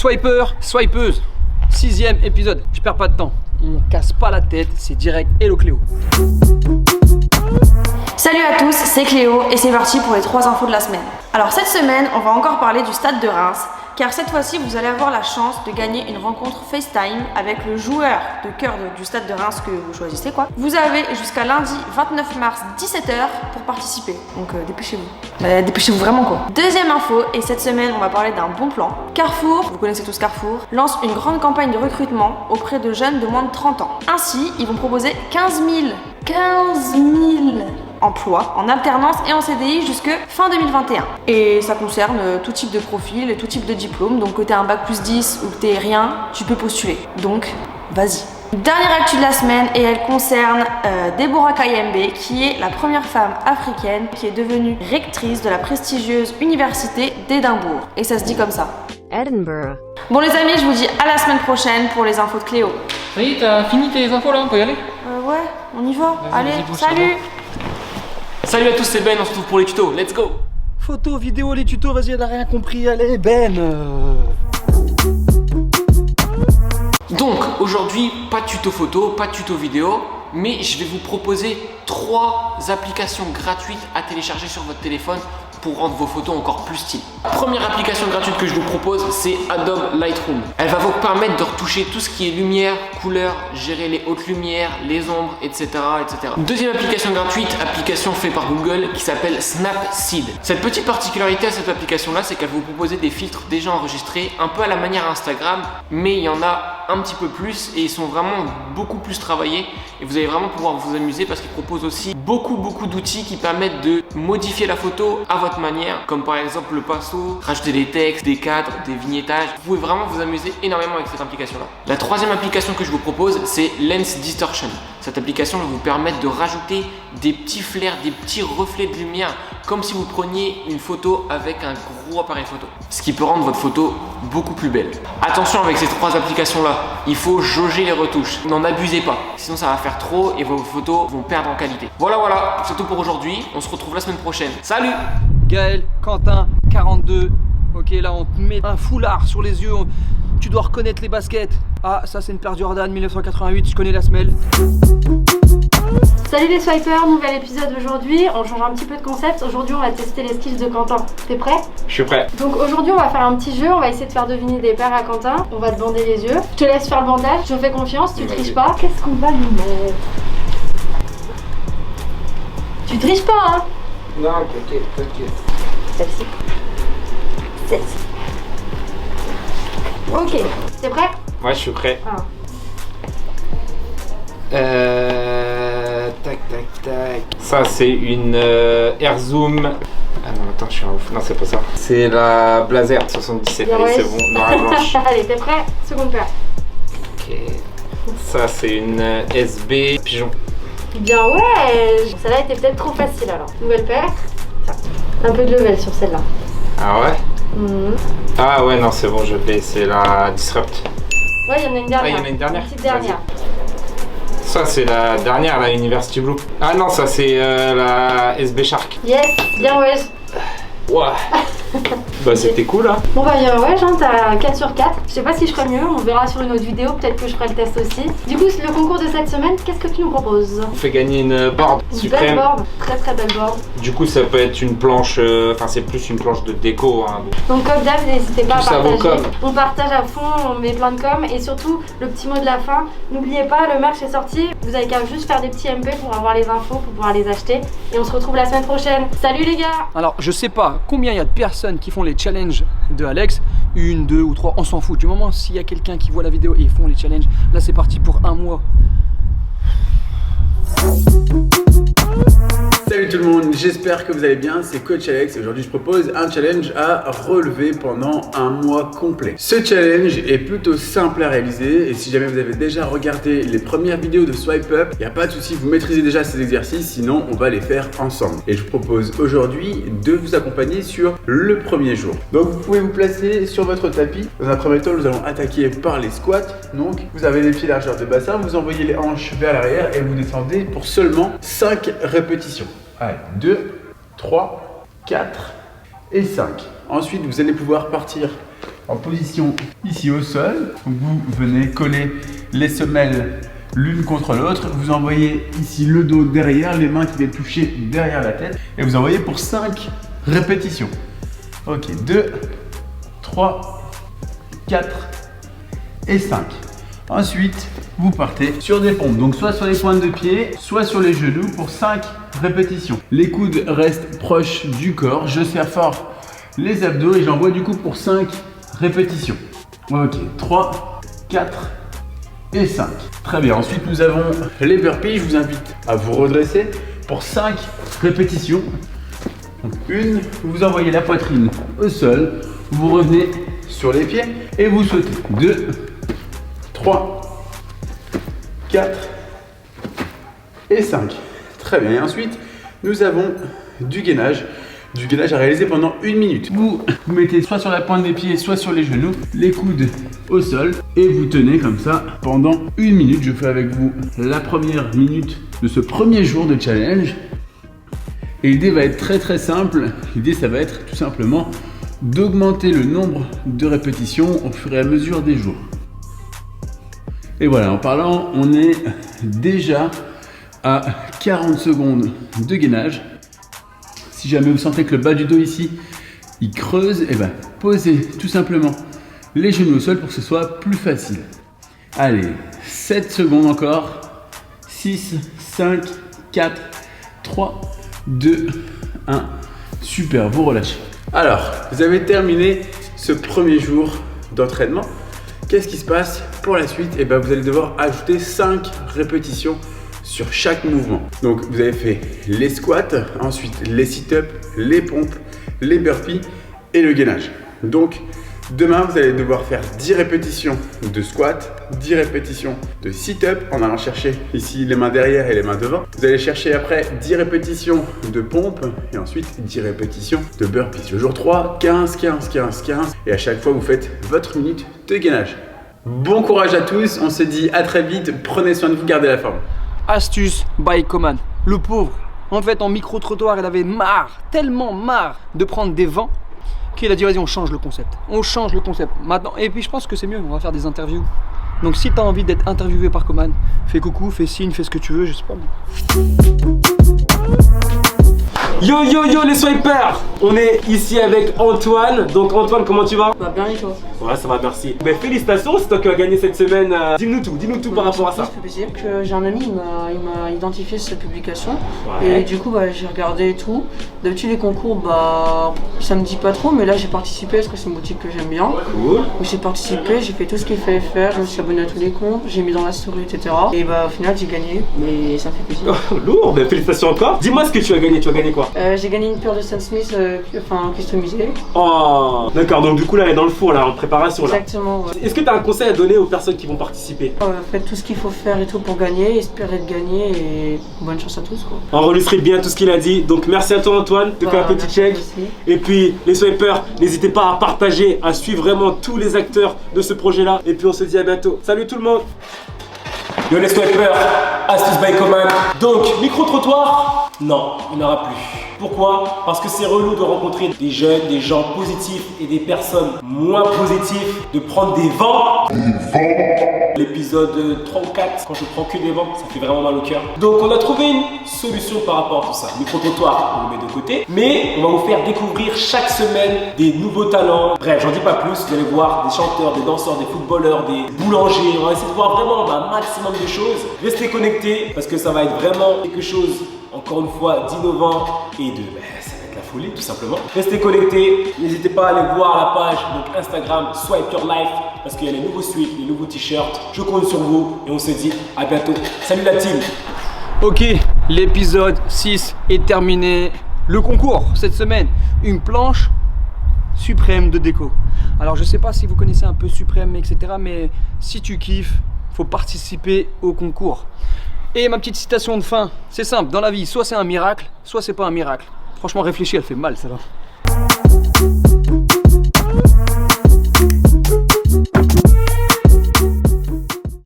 Swiper, swipeuse, 6e épisode. Je perds pas de temps, on casse pas la tête, c'est direct. Hello Cléo. Salut à tous, c'est Cléo et c'est parti pour les 3 infos de la semaine. Alors cette semaine, on va encore parler du stade de Reims, car cette fois-ci, vous allez avoir la chance de gagner une rencontre FaceTime avec le joueur de cœur du stade de Reims que vous choisissez quoi. Vous avez jusqu'à lundi 29 mars 17h pour participer, donc dépêchez-vous. Dépêchez-vous vraiment quoi. Deuxième info, et cette semaine, on va parler d'un bon plan. Carrefour, vous connaissez tous Carrefour, lance une grande campagne de recrutement auprès de jeunes de moins de 30 ans. Ainsi, ils vont proposer 15 000 emplois en alternance et en CDI jusque fin 2021. Et ça concerne tout type de profil et tout type de diplôme. Donc que t'aies un bac plus 10 ou que t'aies rien, tu peux postuler. Donc, vas-y. Dernière actu de la semaine et elle concerne Deborah Kayembe qui est la première femme africaine qui est devenue rectrice de la prestigieuse université d'Édimbourg. Et ça se dit comme ça. Edinburgh. Bon les amis, je vous dis à la semaine prochaine pour les infos de Cléo. Ça y est, t'as fini tes infos là, on peut y aller? Ouais, on y va. Allez, bouge, salut. Salut à tous, c'est Ben, on se retrouve pour les tutos, let's go! Photos, vidéos, les tutos, vas-y, elle a rien compris, allez Ben. Donc, aujourd'hui, pas de tuto photo, pas de tuto vidéo, mais je vais vous proposer 3 applications gratuites à télécharger sur votre téléphone pour rendre vos photos encore plus stylées. Première application gratuite que je vous propose, c'est Adobe Lightroom. Elle va vous permettre de retoucher tout ce qui est lumière, couleur, gérer les hautes lumières, les ombres, etc. etc. Deuxième application gratuite, application faite par Google qui s'appelle Snapseed. Cette petite particularité à cette application-là, c'est qu'elle va vous proposer des filtres déjà enregistrés, un peu à la manière Instagram, mais il y en a un petit peu plus et ils sont vraiment beaucoup plus travaillés et vous allez vraiment pouvoir vous amuser parce qu'ils proposent aussi beaucoup d'outils qui permettent de modifier la photo à votre manière, comme par exemple le pinceau, rajouter des textes, des cadres, des vignettages. Vous pouvez vraiment vous amuser énormément avec cette application là. La troisième application que je vous propose, c'est Lens Distortion. Cette application va vous permettre de rajouter des petits flares, des petits reflets de lumière, comme si vous preniez une photo avec un gros appareil photo, ce qui peut rendre votre photo beaucoup plus belle. Attention avec ces 3 applications là, il faut jauger les retouches, n'en abusez pas, sinon ça va faire trop et vos photos vont perdre en qualité. Voilà, c'est tout pour aujourd'hui, on se retrouve la semaine prochaine. Salut! Gaël, Quentin, 42. Ok, là on te met un foulard sur les yeux, tu dois reconnaître les baskets. Ah, ça c'est une paire Jordan 1988, je connais la semelle. Salut les swipers, nouvel épisode aujourd'hui. On change un petit peu de concept. Aujourd'hui, on va tester les skills de Quentin. T'es prêt? Je suis prêt. Donc aujourd'hui, on va faire un petit jeu. On va essayer de faire deviner des paires à Quentin. On va te bander les yeux. Je te laisse faire le bandage. Je te fais confiance. Tu triches pas. Qu'est-ce qu'on va lui mettre? Tu triches pas, hein? Non, t'inquiète. Celle-ci. Celle-ci. Ok. T'es prêt? Ouais, je suis prêt. Ah. Tac. Ça, c'est une Airzoom. Ah non, attends, je suis un ouf. Non, c'est pas ça. C'est la Blazer 77. Bien, Allez, ouais. c'est bon, noir et blanche. Allez, t'es prêt? Seconde paire. Ok. Ça, c'est une SB Pigeon. Bien, ouais. Celle-là était peut-être trop facile alors. Nouvelle paire. Ça. Un peu de level sur celle-là. Ah ouais? Ah ouais, non, c'est bon, je l'ai. C'est la Disrupt. Ouais, il y en a une dernière. Ah, il y en a une dernière? Une petite dernière. Ça, c'est la dernière, la University Blue. Ah non, ça, c'est la SB Shark. Yes, bien ouais. Ouah. Bah, c'était cool, hein. Bon bah ouais, Jean, t'as 4 sur 4. Je sais pas si je ferai mieux, on verra sur une autre vidéo, peut-être que je ferai le test aussi. Du coup, le concours de cette semaine, qu'est-ce que tu nous proposes? On fait gagner une board Une suprême. belle board, très belle board. Du coup, ça peut être une planche, enfin, c'est plus une planche de déco, hein. Donc comme d'hab, n'hésitez pas à Tout ça vaut partager. com. On partage à fond, on met plein de com. Et surtout, le petit mot de la fin, n'oubliez pas, le merch est sorti. Vous avez qu'à juste faire des petits MP pour avoir les infos, pour pouvoir les acheter. Et on se retrouve la semaine prochaine. Salut les gars! Alors, je sais pas combien il y a de personnes qui font les challenges de Alex, 1, 2 ou 3, on s'en fout. Du moment s'il y a quelqu'un qui voit la vidéo et ils font les challenges, là c'est parti pour un mois. Salut tout le monde, j'espère que vous allez bien, c'est Coach Alex et aujourd'hui je propose un challenge à relever pendant un mois complet. Ce challenge est plutôt simple à réaliser et si jamais vous avez déjà regardé les premières vidéos de Swipe Up, il n'y a pas de souci, vous maîtrisez déjà ces exercices, sinon on va les faire ensemble. Et je vous propose aujourd'hui de vous accompagner sur le premier jour. Donc vous pouvez vous placer sur votre tapis. Dans un premier temps, nous allons attaquer par les squats. Donc vous avez les pieds largeur de bassin, vous envoyez les hanches vers l'arrière et vous descendez pour seulement 5 répétitions. Allez, 2, 3, 4 et 5. Ensuite, vous allez pouvoir partir en position ici au sol. Vous venez coller les semelles l'une contre l'autre. Vous envoyez ici le dos derrière, les mains qui viennent toucher derrière la tête. Et vous envoyez pour 5 répétitions. Ok, 2, 3, 4 et 5. Ensuite, vous partez sur des pompes. Donc soit sur les pointes de pied, soit sur les genoux pour 5 répétitions. Les coudes restent proches du corps. Je serre fort les abdos et j'envoie du coup pour 5 répétitions. Ok, 3, 4 et 5. Très bien. Ensuite, nous avons les burpees. Je vous invite à vous redresser pour 5 répétitions. Donc, une, vous envoyez la poitrine au sol. Vous revenez sur les pieds et vous sautez. 2, 3, 4 et 5. Très bien. Et ensuite, nous avons du gainage. Du gainage à réaliser pendant 1 minute. Vous mettez soit sur la pointe des pieds, soit sur les genoux, les coudes au sol et vous tenez comme ça pendant 1 minute. Je fais avec vous la première minute de ce premier jour de challenge. Et l'idée va être très simple. L'idée, ça va être tout simplement d'augmenter le nombre de répétitions au fur et à mesure des jours. Et voilà, en parlant, on est déjà à 40 secondes de gainage. Si jamais vous sentez que le bas du dos ici, il creuse, et ben posez tout simplement les genoux au sol pour que ce soit plus facile. Allez, 7 secondes encore. 6, 5, 4, 3, 2, 1. Super, vous relâchez. Alors, vous avez terminé ce premier jour d'entraînement. Qu'est-ce qui se passe pour la suite? Et ben, vous allez devoir ajouter 5 répétitions sur chaque mouvement. Donc vous avez fait les squats, ensuite les sit-ups, les pompes, les burpees et le gainage. Donc demain vous allez devoir faire 10 répétitions de squat, 10 répétitions de sit-up en allant chercher ici les mains derrière et les mains devant. Vous allez chercher après 10 répétitions de pompe et ensuite 10 répétitions de burpees. Le jour 3, 15, 15, 15, 15 et à chaque fois vous faites votre minute de gainage. Bon courage à tous, on se dit à très vite, prenez soin de vous, gardez la forme. Astuce by Coman. Le pauvre, en fait, en micro-trottoir, il avait marre, tellement marre de prendre des vents qu'il a dit vas-y, on change le concept. On change le concept maintenant. Et puis je pense que c'est mieux, on va faire des interviews. Donc si tu as envie d'être interviewé par Coman, fais coucou, fais signe, fais ce que tu veux, je sais pas. Yo yo yo les swipers! On est ici avec Antoine. Donc Antoine, comment tu vas? Bah bien et toi? Ouais, ça va, merci. Ben félicitations, c'est toi qui as gagné cette semaine. Dis-nous tout par rapport à ça. Ça fait plaisir que j'ai un ami, il m'a identifié cette publication. Ouais. Et du coup bah, j'ai regardé et tout. D'habitude les concours bah ça me dit pas trop, mais là j'ai participé parce que c'est une boutique que j'aime bien. Cool. Donc j'ai participé, j'ai fait tout ce qu'il fallait faire, je me suis abonné à tous les comptes, j'ai mis dans la story, etc. Et bah au final j'ai gagné, mais ça fait plaisir. Lourd, ben félicitations encore. Dis-moi ce que tu as gagné quoi? J'ai gagné une paire de Stan Smith customisée. Oh, d'accord, donc du coup là elle est dans le four là, en préparation là. Exactement, ouais. Est-ce que tu as un conseil à donner aux personnes qui vont participer? Faites tout ce qu'il faut faire et tout pour gagner, espérez de gagner et bonne chance à tous quoi. On enregistre bien tout ce qu'il a dit, donc merci à toi Antoine, te fais un petit check. Aussi. Et puis les swipers, n'hésitez pas à partager, à suivre vraiment tous les acteurs de ce projet là. Et puis on se dit à bientôt. Salut tout le monde. Yo les swipers, astuce by Coman. Donc micro-trottoir, non, il n'y en aura plus. Pourquoi? Parce que c'est relou de rencontrer des jeunes, des gens positifs et des personnes moins positives, de prendre des vents. L'épisode 3 ou 4, quand je prends que des vents, ça fait vraiment mal au cœur. Donc on a trouvé une solution par rapport à tout ça. Micro-trottoir, on le met de côté. Mais on va vous faire découvrir chaque semaine des nouveaux talents. Bref, j'en dis pas plus, vous allez voir des chanteurs, des danseurs, des footballeurs, des boulangers. On va essayer de voir vraiment un maximum de choses. Restez connectés parce que ça va être vraiment quelque chose, encore une fois, d'innovant et de... ça va être la folie tout simplement. Restez connectés, n'hésitez pas à aller voir la page donc Instagram Swipe Your Life parce qu'il y a les nouveaux sweats, les nouveaux t-shirts. Je compte sur vous et on se dit à bientôt. Salut la team. Ok, l'épisode 6 est terminé. Le concours cette semaine, une planche suprême de déco. Alors je sais pas si vous connaissez un peu Suprême, etc. Mais si tu kiffes, faut participer au concours. Et ma petite citation de fin, c'est simple, dans la vie, soit c'est un miracle, soit c'est pas un miracle. Franchement, réfléchis, elle fait mal, ça va.